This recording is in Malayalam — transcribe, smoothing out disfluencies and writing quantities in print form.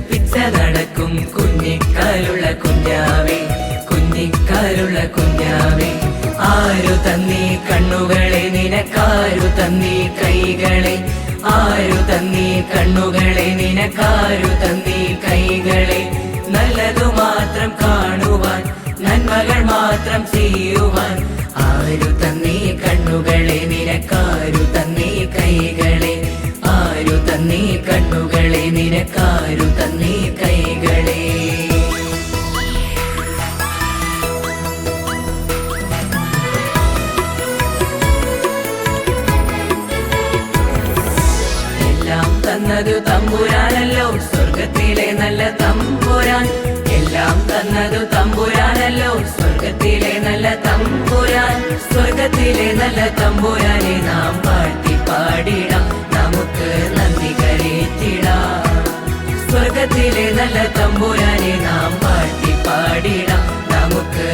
പിച്ച നടക്കും കുഞ്ഞിക്കാലുള്ള കുഞ്ഞാവേ, കുഞ്ഞിക്കാലുള്ള കുഞ്ഞാവേ. ആരു തന്നീ കണ്ണുകളെ നിനക്കാരു തന്നീ കൈകളെ, ആരു തന്നീ കണ്ണുകളെ നിനക്കാരു തന്നീ കൈകളെ. നല്ലതു മാത്രം കാണുവാൻ, നന്മകൾ മാത്രം ചെയ്യുവാൻ. ആരു തന്നീ കണ്ണുകളെ നിനക്കാരു തന്നീ കൈകളെ, ആരു തന്നീ കണ്ണുകളെ നിനക്കാരു തന്നീ കൈകളെ. എല്ലാം തന്നതു തമ്പുരാനല്ലോ, സ്വർഗത്തിലെ നല്ല തമ്പുരാൻ. എല്ലാം തന്നതു തമ്പുരാനല്ലോ, സ്വർഗത്തിലെ നല്ല തമ്പുരാൻ. സ്വർഗത്തിലെ നല്ല തമ്പുരാനെ നാം പാടി പാടിടാം, നമുക്ക് നന്ദി കരേറ്റിടാം. സ്വർഗത്തിലെ നല്ല തമ്പുരാനെ നാം പാടി പാടിടാം, നമുക്ക്